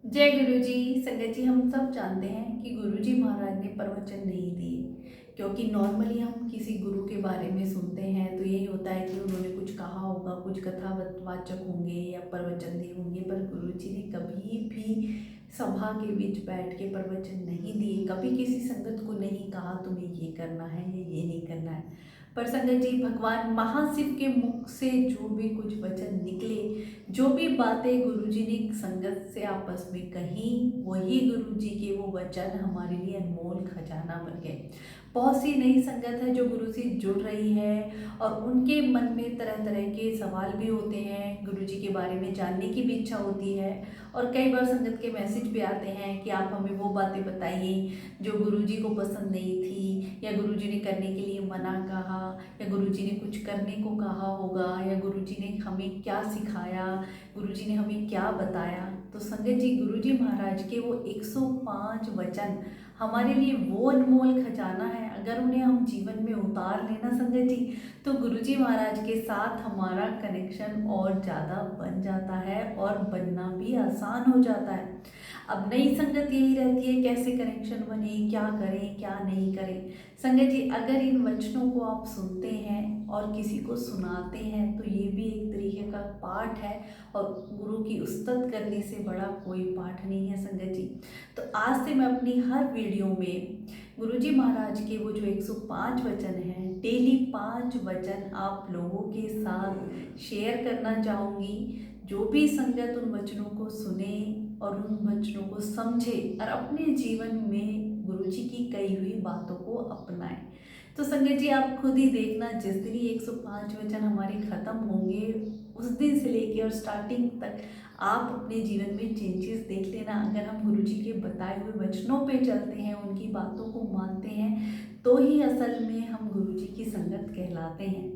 जय गुरु जी। संगत जी, हम सब जानते हैं कि गुरु जी महाराज ने प्रवचन नहीं दिए, क्योंकि नॉर्मली हम किसी गुरु के बारे में सुनते हैं तो यही होता है कि उन्होंने कुछ कहा होगा, कुछ कथावाचक होंगे या प्रवचन दिए होंगे। पर गुरु जी ने कभी भी सभा के बीच बैठ के प्रवचन नहीं दिए, कभी किसी संगत को नहीं कहा तुम्हें ये करना है या ये नहीं करना है। पर संगत जी, भगवान महाशिव के मुख से जो भी कुछ वचन निकले, जो भी बातें गुरुजी ने संगत से आपस में कही, वही गुरुजी के वो वचन हमारे लिए अनमोल खजाना बन गए। बहुत सी नई संगत है जो गुरु से जुड़ रही है और उनके मन में तरह तरह के सवाल भी होते हैं, गुरुजी के बारे में जानने की भी इच्छा होती है। और कई बार संगत के मैसेज भी आते हैं कि आप हमें वो बातें बताइए जो गुरुजी को पसंद नहीं थी, या गुरुजी ने करने के लिए मना कहा, या गुरुजी ने कुछ करने को कहा होगा, या गुरुजी ने हमें क्या सिखाया, गुरुजी ने हमें क्या बताया। तो संगत जी, गुरुजी महाराज के वो 105 वचन हमारे लिए वो अनमोल खजाना है। अगर उन्हें हम जीवन में उतार लेना संगत जी, तो गुरुजी महाराज के साथ हमारा कनेक्शन और ज़्यादा बन जाता है और बनना भी आसान हो जाता है। अब नई संगत यही रहती है, कैसे कनेक्शन बने, क्या करें क्या नहीं करें। संगत जी, अगर इन वचनों को आप सुनते हैं और किसी को सुनाते हैं तो ये भी एक तरीके का पाठ है, और गुरु की उस्तत करने से बड़ा कोई पाठ नहीं है संगत जी। तो आज से मैं अपनी हर वीडियो में गुरुजी महाराज के वो जो 105 वचन हैं, डेली 5 वचन आप लोगों के साथ शेयर करना चाहूँगी। जो भी संगत उन वचनों को सुने और उन वचनों को समझे और अपने जीवन में गुरुजी की कही हुई बातों को अपनाएं। तो संगत जी, आप खुद ही देखना, जिस दिन ही 105 वचन हमारे खत्म होंगे, उस दिन से लेके और स्टार्टिंग तक आप अपने जीवन में चेंजेस देख लेना। अगर हम गुरुजी के बताए हुए वचनों पे चलते हैं, उनकी बातों को मानते हैं, तो ही असल में हम गुरुजी की संगत कहलाते हैं।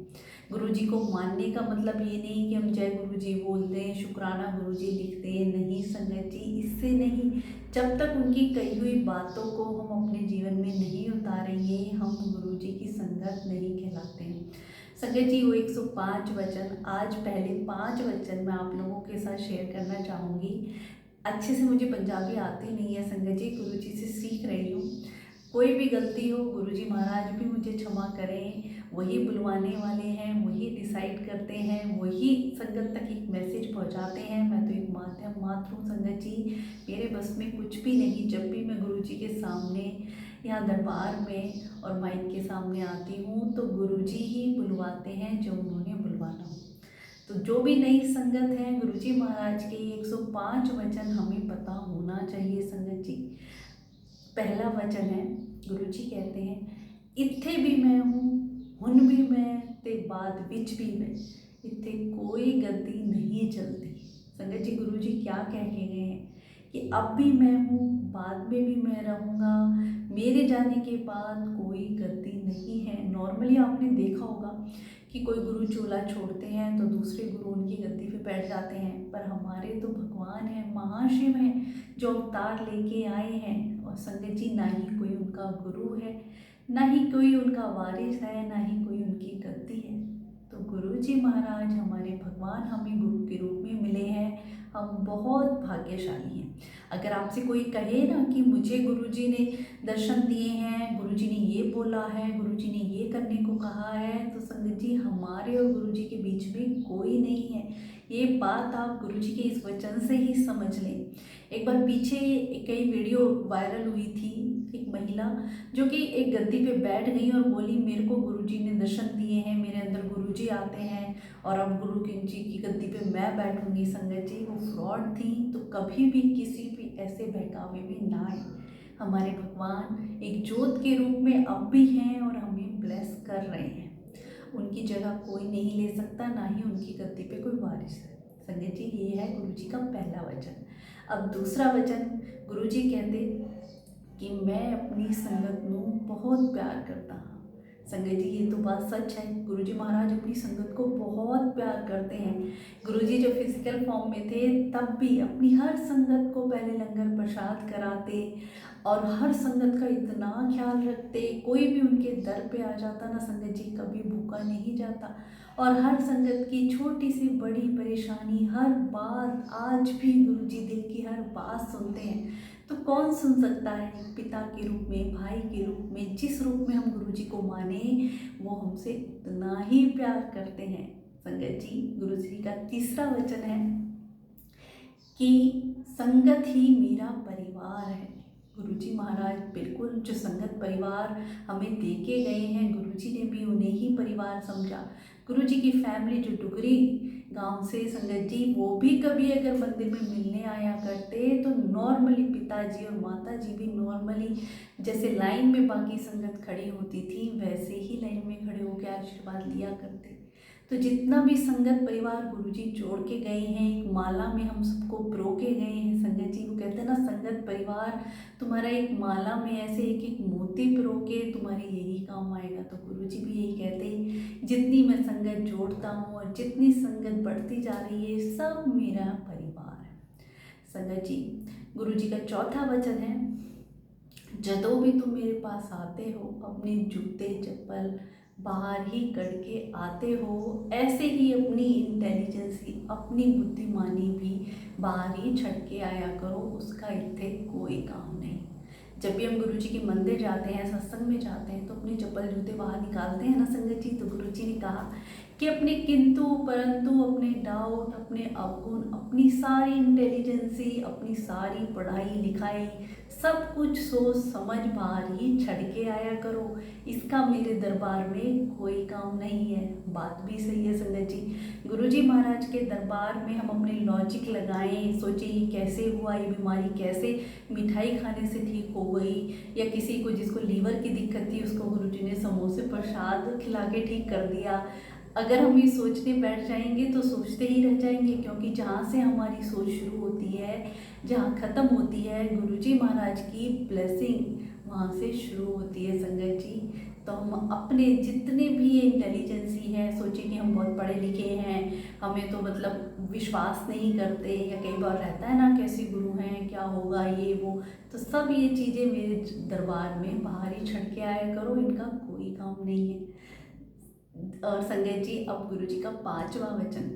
गुरुजी को मानने का मतलब ये नहीं कि हम जय गुरुजी बोलते हैं, शुक्राना गुरुजी लिखते हैं, नहीं संगत जी, इससे नहीं। जब तक उनकी कही हुई बातों को हम अपने जीवन में नहीं उतारेंगे, हम गुरुजी की संगत नहीं कहलाते हैं। संगत जी, वो 105 वचन, आज पहले 5 वचन मैं आप लोगों के साथ शेयर करना चाहूँगी। अच्छे से मुझे पंजाबी आती नहीं है संगत जी, गुरुजी से सीख रही हूँ। कोई भी गलती हो, गुरुजी महाराज भी मुझे क्षमा करें। वही बुलवाने वाले हैं, वही डिसाइड करते हैं, वही संगत तक एक मैसेज पहुंचाते हैं। मैं तो एक माध्यम मात्र हूँ संगत जी, मेरे बस में कुछ भी नहीं। जब भी मैं गुरुजी के सामने यहाँ दरबार में और माइक के सामने आती हूँ तो गुरुजी ही बुलवाते हैं जो उन्होंने बुलवाना हो। तो जो भी नई संगत है, गुरुजी महाराज के 105 वचन हमें पता होना चाहिए संगत जी। पहला वचन है, गुरुजी कहते हैं, इत्थे भी मैं हूँ, हुन भी मैं, ते बाद विच भी मैं, इत्थे कोई गद्दी नहीं चलती। संगत जी, गुरुजी क्या कह के गए हैं कि अब भी मैं हूँ, बाद में भी मैं रहूँगा, मेरे जाने के बाद कोई गद्दी नहीं है। नॉर्मली आपने देखा होगा कि कोई गुरु चोला छोड़ते हैं तो दूसरे गुरु उनकी गद्दी पे बैठ जाते हैं, पर हमारे तो भगवान हैं, महाशिव हैं, जो अवतार लेके आए हैं। और संगत जी, ना ही कोई उनका गुरु है, ना ही कोई उनका वारिस है, ना ही कोई उनकी गद्दी है। तो गुरु जी महाराज हमारे भगवान हमें गुरु के रूप में मिले हैं, हम बहुत भाग्यशाली हैं। अगर आपसे कोई कहे ना कि मुझे गुरुजी ने दर्शन दिए हैं, गुरुजी ने ये बोला है, गुरुजी ने ये करने को कहा है, तो संगत जी, हमारे और गुरुजी के बीच में कोई नहीं है। ये बात आप गुरुजी के इस वचन से ही समझ लें। एक बार पीछे कई वीडियो वायरल हुई थी, एक महिला जो कि एक गद्दी पे बैठ गई और बोली, मेरे को गुरुजी ने दर्शन दिए हैं, मेरे अंदर गुरुजी आते हैं और अब गुरु की जी की गद्दी पे मैं बैठूंगी। संगत जी, वो फ्रॉड थी। तो कभी भी किसी भी ऐसे बहकावे में ना आए। हमारे भगवान एक जोत के रूप में अब भी हैं और हमें ब्लेस कर रहे हैं। उनकी जगह कोई नहीं ले सकता, ना ही उनकी गद्दी पे कोई वारिस है। संगत जी, ये है गुरुजी का पहला वचन। अब दूसरा वचन, गुरुजी कहते कि मैं अपनी संगत नू बहुत प्यार करता हाँ। संगत जी, ये तो बात सच है, गुरुजी महाराज अपनी संगत को बहुत प्यार करते हैं। गुरुजी जो फिजिकल फॉर्म में थे तब भी अपनी हर संगत को पहले लंगर प्रसाद कराते, और हर संगत का इतना ख्याल रखते, कोई भी उनके दर पे आ जाता ना संगत जी कभी भूखा नहीं जाता। और हर संगत की छोटी सी बड़ी परेशानी, हर बात आज भी गुरु जी दिल की हर बात सुनते हैं। तो कौन सुन सकता है, पिता के रूप में, भाई के रूप में, जिस रूप में हम गुरु जी को माने वो हमसे उतना ही प्यार करते हैं। संगत जी गुरु जी का तीसरा वचन है कि संगत ही मेरा परिवार है। गुरु जी महाराज बिल्कुल जो संगत परिवार हमें दे के गए हैं, गुरु जी ने भी उन्हें ही परिवार समझा। गुरु जी की फैमिली जो डुगरी गांव से संगत जी, वो भी कभी अगर मंदिर में मिलने आया करते तो नॉर्मली पिताजी और माता जी भी नॉर्मली जैसे लाइन में बाकी संगत खड़ी होती थी वैसे ही लाइन में खड़े होकर आशीर्वाद लिया करते। तो जितना भी संगत परिवार गुरुजी जोड़ के गए हैं, एक माला में हम सबको पिरो के गए हैं। संगत जी को कहते हैं ना, संगत परिवार तुम्हारा एक माला में ऐसे एक एक मोती पिरो के तुम्हारे यही काम आएगा। तो गुरुजी भी यही कहते हैं, जितनी मैं संगत जोड़ता हूँ और जितनी संगत बढ़ती जा रही है सब मेरा परिवार है। संगत जी गुरुजी का चौथा वचन है, जदों भी तुम मेरे पास आते हो अपने जूते चप्पल बाहर ही करके आते हो, ऐसे ही अपनी इंटेलिजेंसी, अपनी बुद्धिमानी भी बाहर ही छड़ के आया करो, उसका इत्थे कोई काम नहीं। जब भी हम गुरु जी के मंदिर जाते हैं, सत्संग में जाते हैं तो अपने चप्पल जूते बाहर निकालते हैं ना संगत जी। तो गुरु जी ने कहा कि अपने किंतु परंतु, अपने डाउट, अपने अवगुण, अपनी सारी इंटेलिजेंसी, अपनी सारी पढ़ाई लिखाई, सब कुछ सोच समझ बाहर ही छड़ के आया करो, इसका मेरे दरबार में कोई काम नहीं है। बात भी सही है संगत जी। गुरुजी महाराज के दरबार में हम अपने लॉजिक लगाएं, सोचें ये कैसे हुआ, ये बीमारी कैसे मिठाई खाने से ठीक हो गई, या किसी को जिसको लीवर की दिक्कत थी उसको गुरुजी ने समोसे प्रसाद खिला के ठीक कर दिया। अगर हम ये सोचने बैठ जाएंगे तो सोचते ही रह जाएंगे, क्योंकि जहाँ से हमारी सोच शुरू होती है, जहाँ ख़त्म होती है गुरुजी महाराज की ब्लेसिंग, वहाँ से शुरू होती है संगत जी। तो हम अपने जितने भी इंटेलिजेंसी है, सोचे कि हम बहुत पढ़े लिखे हैं, हमें तो मतलब विश्वास नहीं करते, या कई बार रहता है ना कैसे गुरु हैं, क्या होगा ये वो, तो सब ये चीज़ें मेरे दरबार में बाहर ही छड़ के आया करो, इनका कोई काम नहीं है। और संगत जी अब गुरु जी का पांचवा वचन,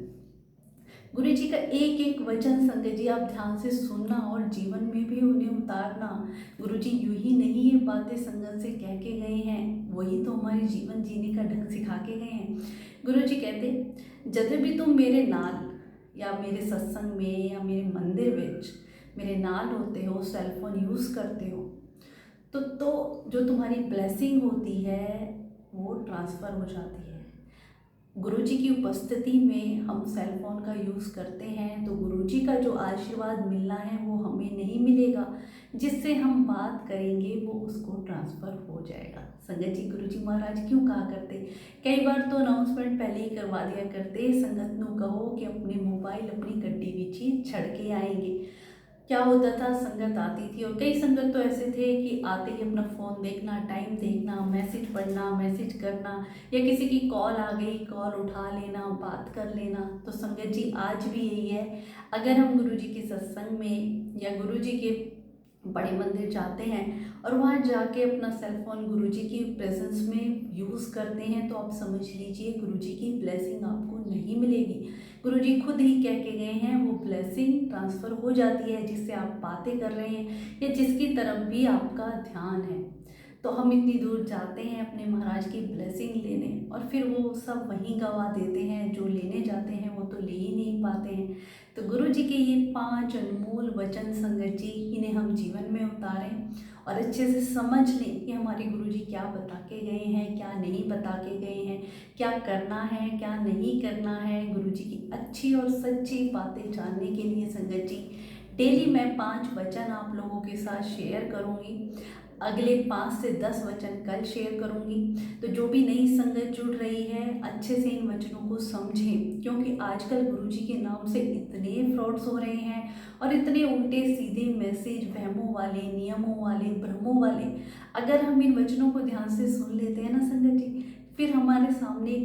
गुरु जी का एक एक वचन संगत जी आप ध्यान से सुनना और जीवन में भी उन्हें उतारना। गुरु जी यूं ही नहीं ये बातें संगत से कह के गए हैं, वही तो हमारे जीवन जीने का ढंग सिखा के गए हैं। गुरु जी कहते, जब भी तुम मेरे नाल या मेरे सत्संग में या मेरे मंदिर विच मेरे नाल होते हो, सेलफोन यूज़ करते हो, तो जो तुम्हारी ब्लेसिंग होती है वो ट्रांसफ़र हो जाती है। गुरुजी की उपस्थिति में हम सेल फोन का यूज़ करते हैं तो गुरुजी का जो आशीर्वाद मिलना है वो हमें नहीं मिलेगा, जिससे हम बात करेंगे वो उसको ट्रांसफ़र हो जाएगा। संगत जी गुरुजी महाराज क्यों कहा करते, कई बार तो अनाउंसमेंट पहले ही करवा दिया करते, संगत नू कहो कि अपने मोबाइल अपनी गड्डी विच ही छड़ के आएंगे। क्या होता था, संगत आती थी और कई संगत तो ऐसे थे कि आते ही अपना फ़ोन देखना, टाइम देखना, मैसेज पढ़ना, मैसेज करना, या किसी की कॉल आ गई कॉल उठा लेना, बात कर लेना। तो संगत जी आज भी यही है, अगर हम गुरु जी के सत्संग में या गुरु जी के बड़े मंदिर जाते हैं और वहाँ जाके अपना सेल फोन गुरुजी की प्रेजेंस में यूज़ करते हैं, तो आप समझ लीजिए गुरुजी की ब्लेसिंग आपको नहीं मिलेगी। गुरुजी खुद ही कह के गए हैं, वो ब्लेसिंग ट्रांसफ़र हो जाती है जिससे आप बातें कर रहे हैं या जिसकी तरफ भी आपका ध्यान है। तो हम इतनी दूर जाते हैं अपने महाराज की ब्लेसिंग लेने और फिर वो सब वहीं गवा देते हैं, जो लेने जाते हैं वो तो ले ही नहीं पाते हैं। तो गुरु जी के ये 5 अनमोल वचन संगत जी, इन्हें हम जीवन में उतारें और अच्छे से समझ लें कि हमारे गुरु जी क्या बता के गए हैं, क्या नहीं बता के गए हैं, क्या करना है क्या नहीं करना है। गुरु जी की अच्छी और सच्ची बातें जानने के लिए संगत जी डेली मैं 5 वचन आप लोगों के साथ शेयर करूँगी। अगले 5 से 10 वचन कल शेयर करूँगी। तो जो भी नई संगत जुड़ रही है अच्छे से इन वचनों को समझें, क्योंकि आजकल गुरुजी के नाम से इतने फ्रॉड्स हो रहे हैं और इतने उल्टे सीधे मैसेज वहमों वाले, नियमों वाले, भ्रमों वाले। अगर हम इन वचनों को ध्यान से सुन लेते हैं ना संगत जी, फिर हमारे सामने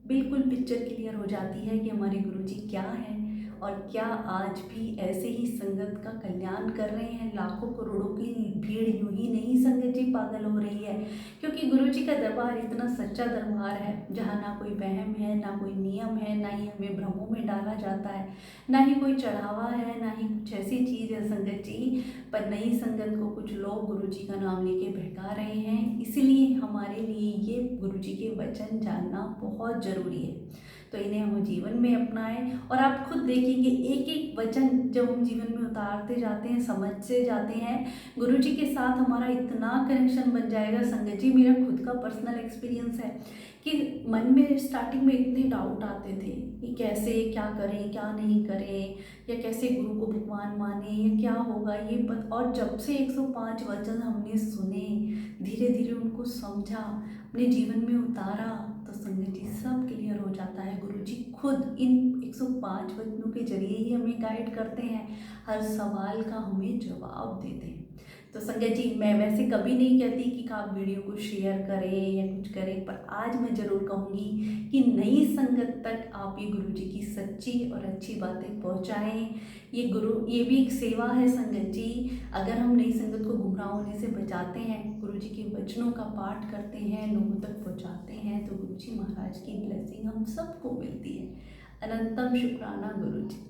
बिल्कुल पिक्चर क्लियर हो जाती है कि हमारे गुरुजी क्या हैं और क्या आज भी ऐसे ही संगत का कल्याण कर रहे हैं? लाखों करोड़ों की भीड़ यूं ही नहीं संगत जी पागल हो रही है, क्योंकि गुरु जी का दरबार इतना सच्चा दरबार है जहाँ ना कोई वहम है, ना कोई नियम है, ना ही हमें भ्रमों में डाला जाता है, ना ही कोई चढ़ावा है, ना ही कुछ ऐसी चीज़ है संगत जी। पर नई संगत को कुछ लोग गुरु जी का नाम लेके बहका रहे हैं, इसलिए हमारे लिए ये गुरु जी के वचन जानना बहुत ज़रूरी है। तो इन्हें हम जीवन में अपनाएं और आप खुद देखेंगे एक एक वचन जब हम जीवन में उतारते जाते हैं, समझते जाते हैं, गुरु जी के साथ हमारा इतना कनेक्शन बन जाएगा संगत जी। मेरा खुद का पर्सनल एक्सपीरियंस है कि मन में स्टार्टिंग में इतने डाउट आते थे कि कैसे क्या करें क्या नहीं करें, या कैसे गुरु को भगवान माने, या क्या होगा ये और जब से 105 वचन हमने सुने, धीरे धीरे उनको समझा, अपने जीवन में उतारा, तो संगत जी सब क्लियर हो जाता है। गुरु जी खुद इन 105 वचनों के जरिए ही हमें गाइड करते हैं, हर सवाल का हमें जवाब देते हैं। तो संगत जी मैं वैसे कभी नहीं कहती कि आप वीडियो को शेयर करें या कुछ करें, पर आज मैं ज़रूर कहूँगी कि नई संगत तक आप ये गुरु जी की सच्ची और अच्छी बातें पहुँचाएं। ये भी एक सेवा है संगत जी। अगर हम नई संगत को गुमराह होने से बचाते हैं, गुरु जी के वचनों का पाठ करते हैं, लोगों तक पहुँचाते हैं, तो गुरु जी महाराज की ब्लेसिंग हम सबको मिलती है। अनंतम शुक्राना गुरु जी।